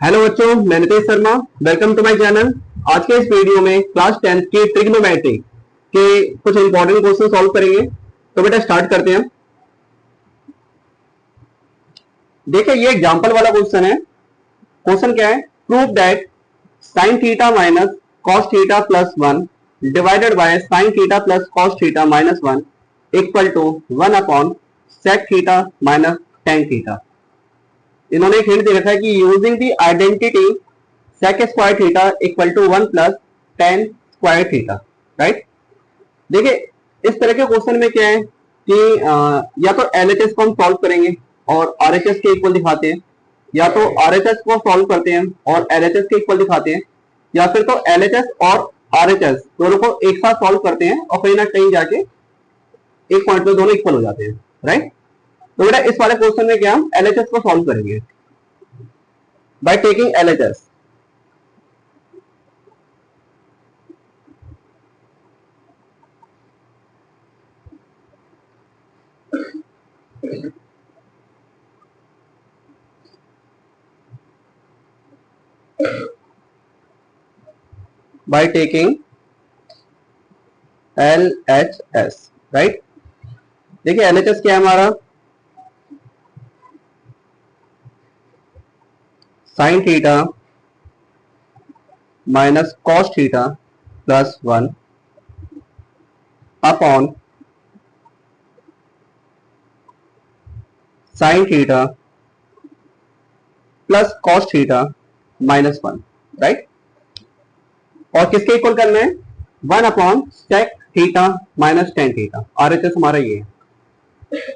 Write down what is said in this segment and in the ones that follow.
Hello बच्चों, मैं Nitesh Sharma. Welcome to my channel. आज के इस वीडियो में क्लास 10th की ट्रिग्नोमेट्री के कुछ इंपॉर्टेंट क्वेश्चन सॉल्व करेंगे। तो बेटा स्टार्ट करते हैं। देखिए, ये एग्जांपल वाला क्वेश्चन है। क्वेश्चन क्या है? Prove that sine theta minus cos theta plus 1 divided by sine theta plus cos theta minus 1 equal to 1 upon sec theta minus tan theta. इन्होंने एक हिंट दे रखा है कि using the identity sec square theta equal to 1 plus tan square theta. Right. देखिए, इस तरह के क्वेश्चन में क्या है कि या तो एलएचएस को हम सॉल्व करेंगे और आरएचएस के इक्वल दिखाते हैं, या तो आरएचएस को सॉल्व करते हैं और एलएचएस के इक्वल दिखाते हैं, या फिर तो एलएचएस और आरएचएस दोनों को एक साथ सॉल्व करते हैं और कहीं ना कहीं जाके एक पॉइंट पे दोनों इक्वल हो जाते हैं। राइट। तो बेटा इस वाले क्वेश्चन में क्या हम एलएचएस को सॉल्व करेंगे by taking LHS. by taking LHS। Right. देखिए LHS क्या है हमारा? Sine theta minus cos theta plus 1 upon sine theta plus cos theta minus 1। Right. और किसके इक्वल करना है? 1 upon sec theta minus tan theta. RHS हमारा ये है।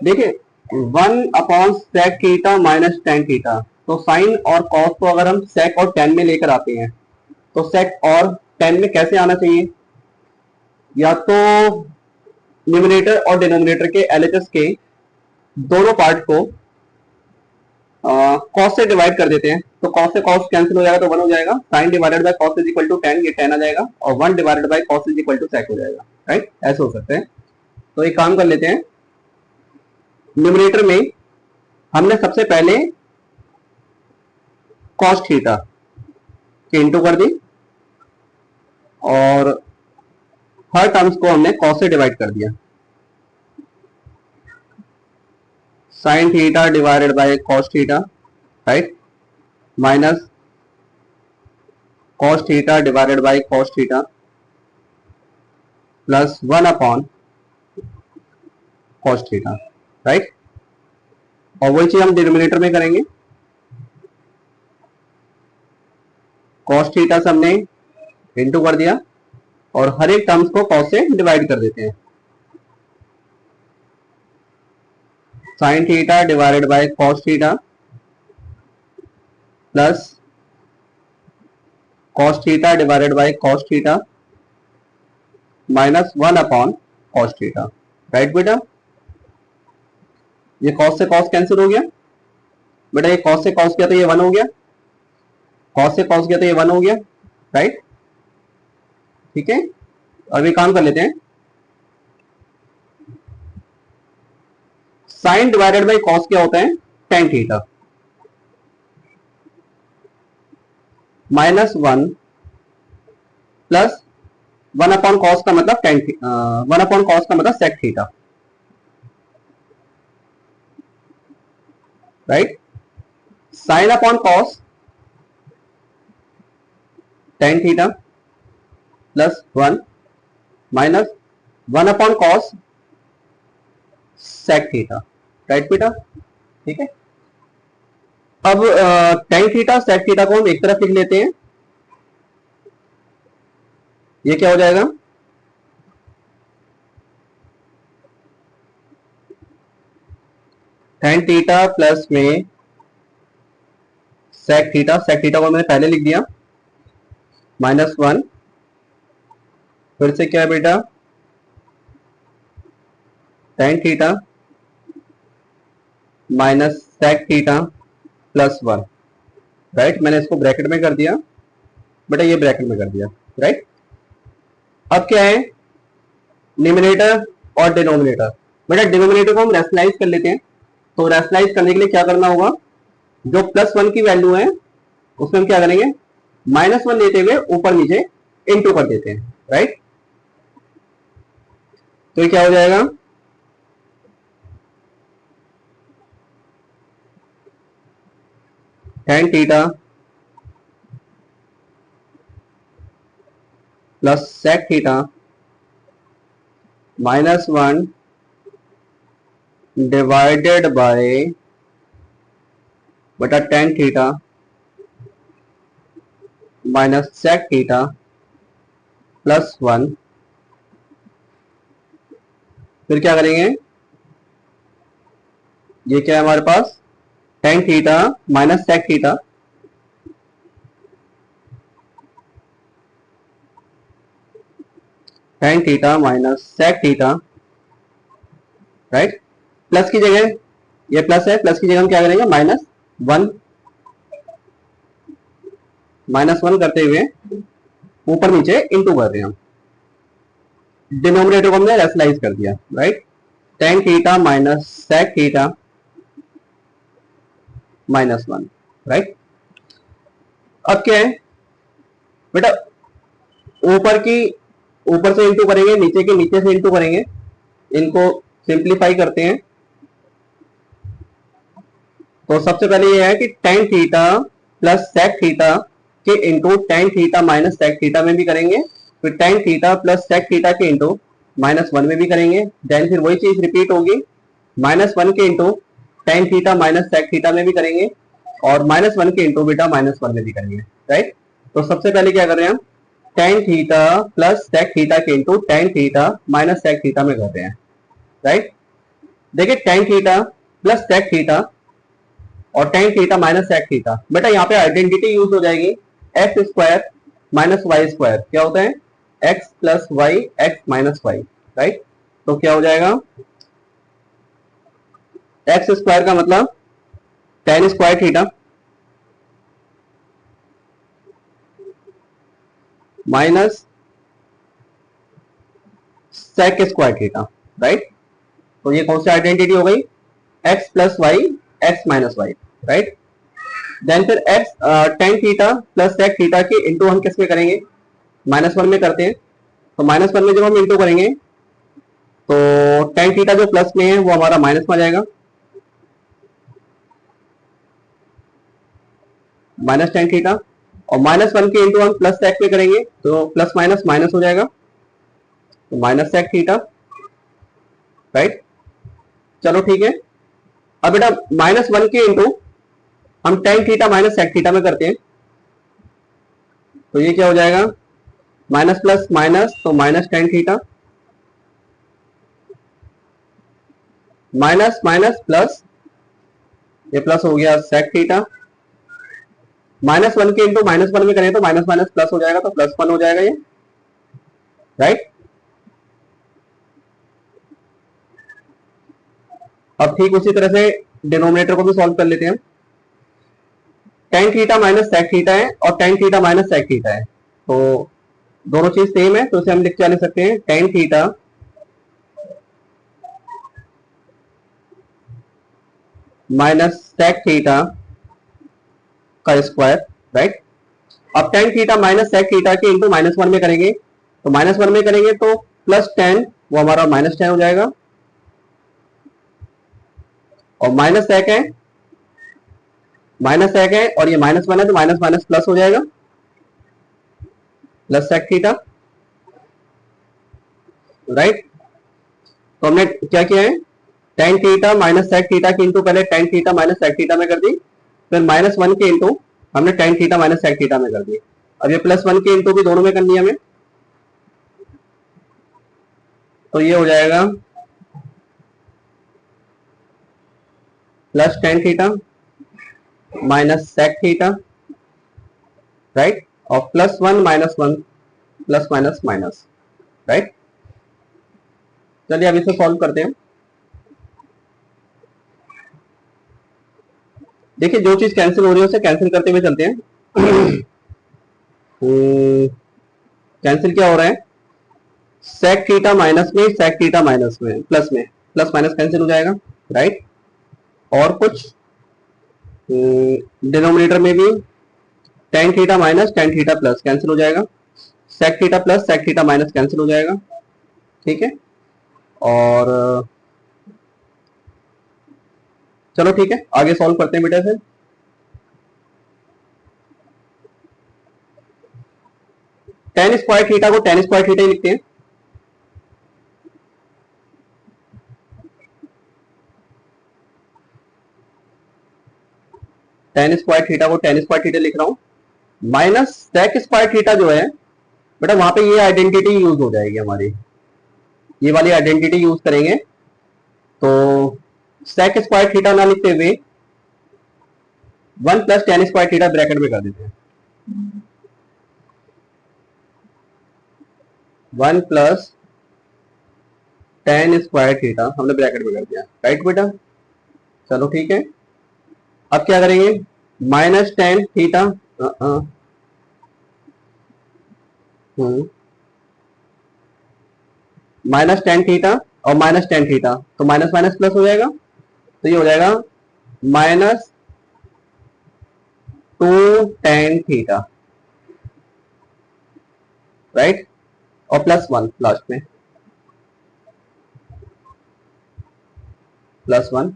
देखिए 1 upon sec theta minus tan theta, तो साइन और कॉस को अगर हम सेक और टेन में लेकर आते हैं तो सेक और टेन में कैसे आना चाहिए? या तो न्यूमरेटर और डिनोमिनेटर के एलएचएस के दोनों पार्ट को कॉस से डिवाइड कर देते हैं, तो कॉस से कॉस कैंसिल हो जाएगा तो 1 हो जाएगा। Sine divided by cos is equal to tan, ये 10 आ जाएगा, और 1 divided by cos is equal to sec हो जाएगा। राइट। ऐसे हो सकते हैं। तो एक काम कर लेते हैं, न्यूमरेटर में हमने सबसे पहले कॉस थीटा की इंटू कर दी और हर टर्म्स को हमने कॉस से डिवाइड कर दिया। Sine theta divided by cos theta, right, minus cos theta divided by cos theta plus 1 upon cos theta. Right. और वही चीज हम डिनोमिनेटर में करेंगे। कॉस थीटा से हमने इंटू कर दिया और हर एक टर्म्स को कॉस से डिवाइड कर देते हैं। Sine theta divided by cos theta plus cos theta divided by cos theta minus 1 upon cos theta. Right बेटा, ये कॉस से कॉस कैंसिल हो गया। बेटा ये कॉस से कॉस किया तो ये 1 हो गया, कॉस से कॉस किया तो ये 1 हो गया। राइट। ठीक है। अभी काम कर लेते हैं। साइन डिवाइडेड बाय कॉस क्या होता है? Tan theta minus 1 plus 1 upon cos का मतलब 1 अपॉन कॉस का मतलब sec theta. Right. Sine upon cos tan theta plus 1 minus 1 upon cos sec theta. Right बेटा। ठीक है। अब टेन थीटा सेक थीटा को हम एक तरफ लिख लेते हैं। ये क्या हो जाएगा? टेन थीटा प्लस में सेक थीटा, सेक थीटा को मैंने पहले लिख दिया, माइनस 1, फिर से क्या है बेटा? Tan theta minus sec theta plus 1। Right. मैंने इसको ब्रैकेट में कर दिया, बेटा ये ब्रैकेट में कर दिया। राइट। अब क्या है? न्यूमरेटर और डिनोमिनेटर। बेटा डिनोमिनेटर को हम रैशनलाइज कर लेते हैं। तो रैशनलाइज करने के लिए क्या करना होगा? जो प्लस 1 की वैल्यू है उसमें हम क्या करेंगे, -1 लेते हुए ऊपर नीचे इनटू कर देते हैं, राइट। तो ये क्या हो जाएगा, tan theta plus sec theta -1 divided bye बटा tan theta minus sec theta plus 1। फिर क्या करेंगे, ये क्या है हमारे पास, tan theta minus sec theta tan theta minus sec theta, right. Plus की जगह, ये प्लस है, प्लस की जगह हम क्या करेंगे, -1 करते हुए ऊपर नीचे इनटू कर रहे हैं हम, डिनोमिनेटर को हमने रेशनलाइज कर दिया, right. tan theta minus sec theta -1, right. अब क्या है बेटा, ऊपर से इंटू करेंगे, नीचे के नीचे से इंटू करेंगे, इनको सिंप्लीफाई करते हैं। तो सबसे पहले ये है कि tan theta plus sec theta के into tan theta minus sec theta में भी करेंगे, फिर tan theta plus sec theta के इंटू -1 में भी करेंगे, देन फिर वही चीज रिपीट होगी, -1 के into tan theta minus sec theta में भी करेंगे, और -1 के इंटू बेटा -1 में भी करेंगे, राइट। तो सबसे पहले क्या कर रहे हैं हम, tan theta plus sec theta के into tan theta minus sec theta में कर रहे हैं, राइट। देखिए tan theta plus sec theta और tan theta minus sec theta, बेटा यहाँ पे आइडेंटिटी यूज हो जाएगी, X square minus Y square क्या होता है, x plus Y x minus Y, right. तो क्या हो जाएगा, एक्स स्क्वायर का मतलब tan square theta minus sec square theta, right. तो ये कौन सी आइडेंटिटी हो गई, x plus Y x minus Y, right. Then फिर x tan theta plus sec theta के इंटू हम किस में करेंगे, -1 में करते हैं। तो -1 में जब हम इंटू करेंगे तो tan थीटा जो प्लस में है वो हमारा माइनस में आ जाएगा, माइनस tan थीटा, और -1 के इंटू हम प्लस sec में करेंगे तो प्लस माइनस माइनस हो जाएगा, तो माइनस sec थीटा, राइट। चलो ठीक है। अब बेटा -1 के इंटू हम tan theta minus sec theta में करते हैं, तो ये क्या हो जाएगा, माइनस प्लस माइनस, तो minus tan theta minus minus plus, ये प्लस हो गया sec थीटा, -1 के इंटू -1 में करें तो माइनस माइनस प्लस हो जाएगा, तो +1 हो जाएगा ये, राइट। अब ठीक उसी तरह से डिनोमिनेटर को भी सॉल्व कर लेते हैं। tan theta minus sec theta है और tan theta minus sec theta है, तो दोनों चीज सेम है, तो इसे हम लिख क्या ले सकते हैं, tan theta minus sec theta का स्क्वायर, राइट। अब tan theta minus sec theta के इंटू -1 में करेंगे, तो -1 में करेंगे तो प्लस टेन, वो हमारा -10 हो जाएगा, और माइनस sec है, और ये -1 है तो माइनस माइनस प्लस हो जाएगा, प्लस sec थीटा, राइट। तो हमने क्या किया है, tan theta minus sec theta की इंटू पहले tan theta minus sec theta में कर दी, फिर -1 के इंटू हमने tan theta minus sec theta में कर दी। अब ये +1 के इंटू भी दोनों में कर दिया हमें, तो ये हो जाएगा plus tan theta minus sec theta, right, और +1 -1 प्लस माइनस माइनस, राइट। चलिए अब इसे सॉल्व करते हैं। देखिए जो चीज कैंसिल हो रही है उसे कैंसिल करते हुए चलते हैं। कैंसिल क्या हो रहा है, sec थीटा माइनस में, sec थीटा माइनस में, प्लस माइनस कैंसिल हो जाएगा, राइट। और कुछ डिनोमिनेटर में भी tan theta minus tan theta plus cancel हो जाएगा, sec theta plus sec theta minus cancel हो जाएगा, ठीक है। और चलो ठीक है, आगे सॉल्व करते हैं बेटा फिर। टेन स्क्वायर थीटा को टेन स्क्वायर थीटा ही लिखते हैं। टेन स्क्वायर थीटा को टेन स्क्वायर थीटा लिख रहा हूं, माइनस सेक स्क्वायर थीटा जो है बेटा, वहां पे ये आइडेंटिटी यूज हो जाएगी हमारी, ये वाली आइडेंटिटी यूज करेंगे। तो सेक स्क्वायर थीटा ना लिखते हुए one plus tan square theta bracket में कर देते हैं, one plus tan square theta हमने ब्रैकेट में कर दिया, राइट बेटा। चलो ठीक है, अब क्या करेंगे, minus tan theta minus tan theta और माइनस टेन थीटा, तो माइनस माइनस प्लस हो जाएगा, तो ये हो जाएगा minus two tan theta, right, और प्लस वन लास्ट में, प्लस वन।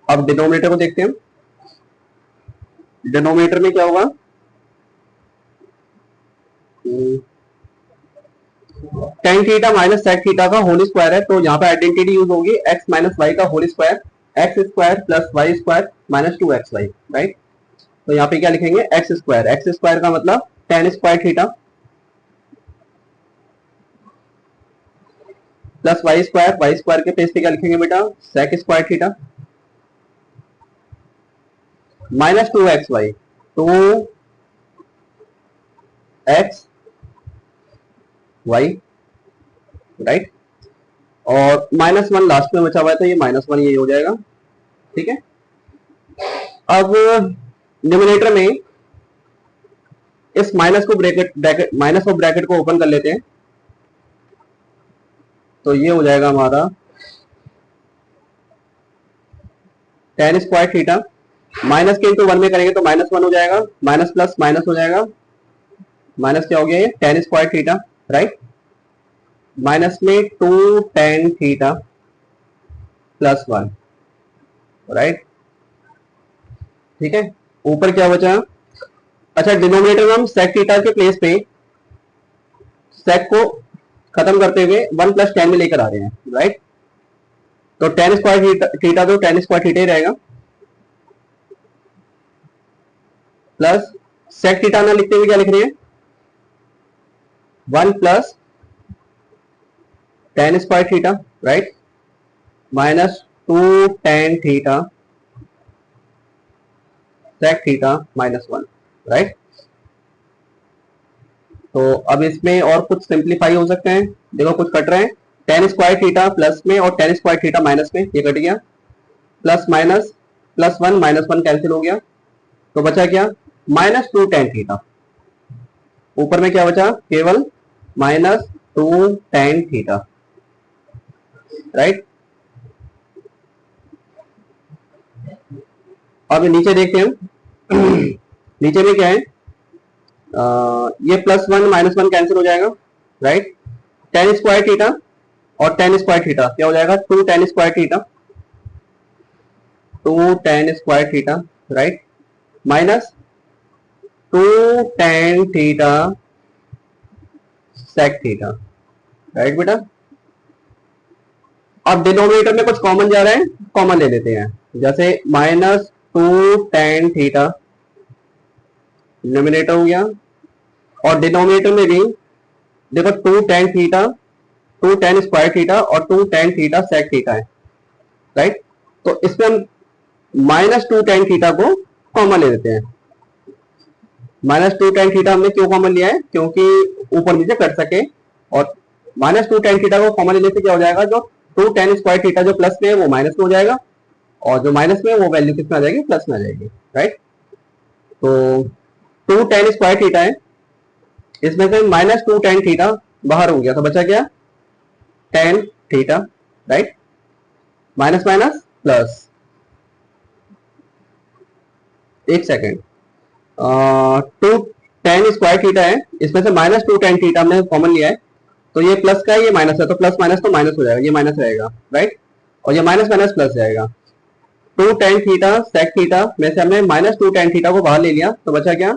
अब डिनोमिनेटर को देखते हैं, डिनोमिनेटर में क्या होगा, tan theta minus sec theta का होल स्क्वायर है, तो यहाँ पे आइडेंटिटी यूज होगी एक्स माइनस वाई का whole square, x square plus y square minus two x y, right. तो यहाँ पे क्या लिखेंगे, एक्स स्क्वायर का मतलब tan square theta plus y square के प्लेस पे क्या लिखेंगे बेटा, sec square theta minus two x y, two x y, right, और माइनस वन लास्ट में बचा हुआ है, तो ये माइनस वन ये हो जाएगा, ठीक है। अब न्यूमरेटर में इस माइनस को माइनस ऑफ ब्रैकेट को ओपन कर लेते हैं, तो ये हो जाएगा हमारा टेन स्क्वायर थीटा, माइनस के इंटू वन में करेंगे तो माइनस वन हो जाएगा, माइनस प्लस माइनस हो जाएगा, माइनस क्या हो गया ये tan square theta, right, minus में two tan theta plus one, right, ठीक है। ऊपर क्या बचा, अच्छा डिनोमिनेटर में हम सेक थीटा के प्लेस पे सेक को खत्म करते हुए वन प्लस टेन में लेकर आ रहे हैं, राइट, तो टेन स्क्वायर थीटा तो टेन स्क्वायर थीटा ही रहेगा, प्लस सेक थीटा ना लिखते हुए क्या लिख रहे हैं, one plus tan square theta, right, minus two tan theta sec theta minus one, right. तो अब इसमें और कुछ सिंप्लीफाई हो सकते हैं, देखो कुछ कट रहे हैं, टेन स्क्वायर थीटा प्लस में और टेन स्क्वायर थीटा माइनस में, ये कट गया, plus minus plus one minus one cancel हो गया, तो बचा क्या, माइनस टू टेन थीटा, ऊपर में क्या बचा, केवल minus two tan theta, right. अब नीचे देखते हैं नीचे में क्या है, ये plus one minus one cancel हो जाएगा, राइट, टेन स्क्वायर थीटा और टेन स्क्वायर थीटा क्या हो जाएगा, two tan square theta, two tan square theta, right, minus two tan theta sec theta, right बेटा। अब डिनोमिनेटर में कुछ कॉमन जा रहा है, कॉमन ले लेते हैं, जैसे minus two tan theta denominator हो गया, और डिनोमिनेटर में भी देखो two tan theta, two tan square theta और two tan theta sec theta है, राइट। तो इसमें हम माइनस टू टेन थीटा को कॉमन ले लेते हैं, माइनस टू टेन थीटा हमने क्यों कॉमन लिया है, क्योंकि ऊपर नीचे कट सके, और माइनस टू टेन थीटा को कॉमन लेने से क्या हो जाएगा, जो टू टेन स्क्वायर थीटा जो प्लस में है वो माइनस में हो जाएगा, और जो माइनस में है वो वैल्यू किस में आ जाएगी, प्लस में आ जाएगी, राइट। तो टू टेन स्क्वायर थीटा है, इसमें से माइनस टू टेन थीटा बाहर हो गया, तो बचा क्या, tan theta, right, minus minus plus, एक second, two tan square theta है, इसमें से माइनस टू टेन थीटा हमने कॉमन लिया है, तो ये प्लस का है, ये माइनस है, तो प्लस माइनस तो माइनस हो जाएगा, ये माइनस रहेगा, राइट, और ये माइनस माइनस प्लस जाएगा। Two tan theta sec theta में से हमने माइनस टू टेन थीटा को बाहर ले लिया, तो बचा क्या,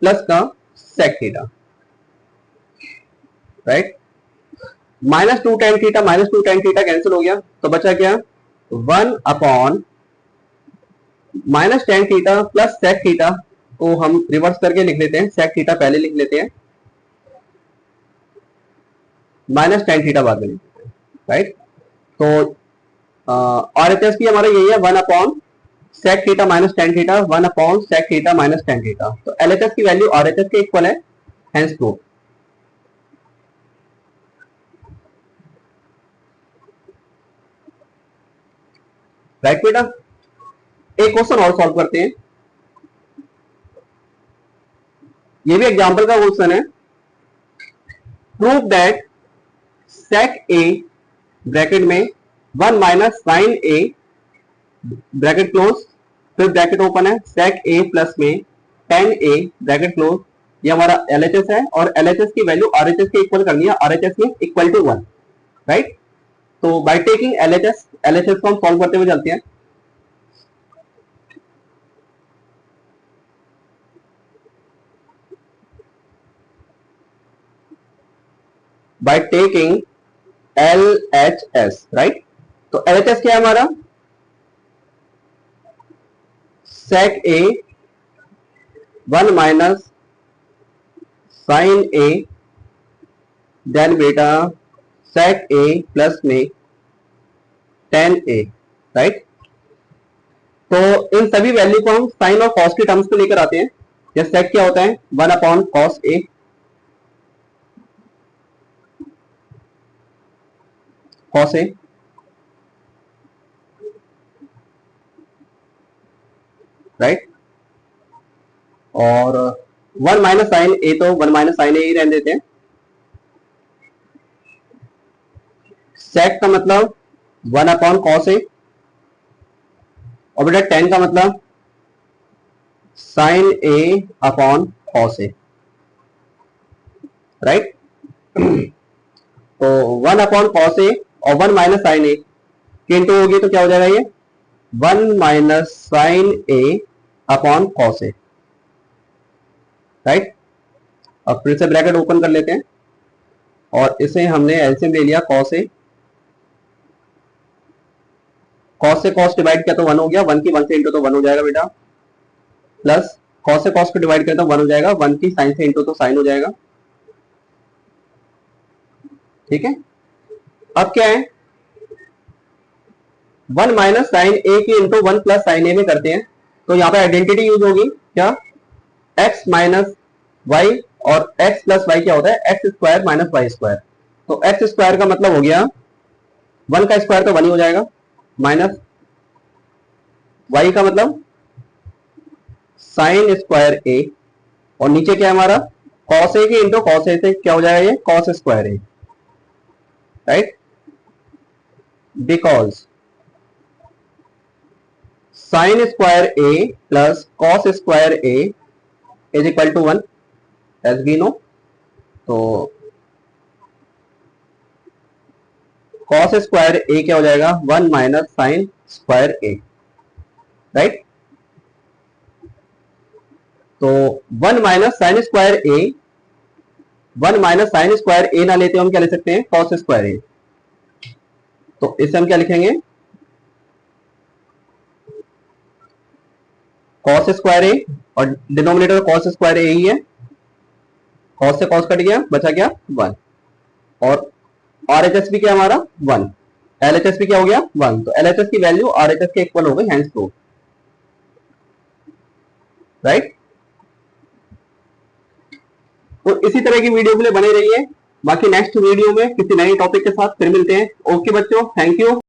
प्लस का sec theta, right. Minus two tan theta cancel हो गया, तो बचा क्या, one upon minus tan theta plus sec theta को हम रिवर्स करके लिख लेते हैं, सेक थीटा पहले लिख लेते हैं, माइनस टेन थीटा बाद में लिख लेते हैं, राइट। तो और एच एस की हमारा यही है, one upon sec theta minus tan theta, one upon sec theta minus tan theta, तो एल एच एस की वैल्यू आर एच एस के इक्वल है, हेंस प्रूफ। राइट बेटा, एक क्वेश्चन और सॉल्व करते हैं, ये भी एग्जांपल का क्वेश्चन है। Prove that sec A bracket में one minus sine A bracket close, फिर ब्रैकेट ओपन है, सेक ए प्लस में टेन ए ब्रैकेट क्लोज, ये हमारा एलएचएस है, और एलएचएस की वैल्यू आरएचएस के इक्वल करनी है, आरएचएस में इक्वल टू वन, राइट। तो बाय टेकिंग एलएचएस, एलएचएस को हम सॉल्व करते हुए चलते हैं। By taking LHS, right. तो LHS क्या है हमारा, सेक ए वन माइनस साइन ए, देन बेटा सेक ए प्लस में टेन ए, राइट। तो इन सभी वैल्यू को हम साइन और कॉस के टर्म्स में लेकर आते हैं। या सेक क्या होता है, one upon cos A, cos A, right, और वन माइनस साइन ए, तो वन माइनस साइन ए ही रहने देते हैं। सेक का मतलब वन अपॉन कॉस ए, और बेटा टेन का मतलब sign A upon cos A, right. तो वन अपॉन कॉस ए और वन माइनस साइन ए की इंटू होगी, तो क्या हो जाएगा ये, one minus sine A upon cos A, right. अब फिर से ब्रैकेट ओपन कर लेते हैं, और इसे हमने एलसीएम ले लिया, कॉस ए, कॉस से कॉस डिवाइड किया तो वन हो गया, वन की वन से इंटू तो वन हो जाएगा बेटा, प्लस कॉस से कॉस को डिवाइड किया तो वन हो जाएगा, वन की साइन से इंटू तो साइन हो जाएगा, ठीक है। अब क्या है, वन माइनस साइन ए की इंटू वन प्लस साइन ए में करते हैं, तो यहाँ पे आइडेंटिटी यूज होगी क्या, एक्स माइनस वाई, और एक्स प्लस वाई क्या होता है, x square minus Y square. तो एक्स स्क्वायर का मतलब हो गया, वन का स्क्वायर तो वन ही हो जाएगा, माइनस वाई का मतलब साइन स्क्वायर ए, और नीचे क्या है हमारा, कॉस ए की इंटू कॉस ए से क्या हो जाएगा, ये cos square A, right. Because sine square A plus cos square A is equal to one, as we know. तो कॉस स्क्वायर ए क्या हो जाएगा, one minus sine square A, right. तो one minus sine square A, one minus sine square A ना लेते हम क्या ले सकते हैं, कॉस स्क्वायर ए। तो इसे हम क्या लिखेंगे, कॉस स्क्वायर ए, और डिनोमिनेटर कॉस स्क्वायर ए ही है, कॉस से कॉस कट गया, बचा क्या वन, और आरएचएस भी क्या हमारा वन, एलएचएस भी क्या हो गया वन, तो एलएचएस की वैल्यू आरएचएस के इक्वल हो गई, हेंस प्रूफ, राइट। तो इसी तरह की वीडियो के लिए बने रहिए, बाकी नेक्स्ट वीडियो में किसी नए टॉपिक के साथ फिर मिलते हैं। ओके बच्चों, थैंक यू।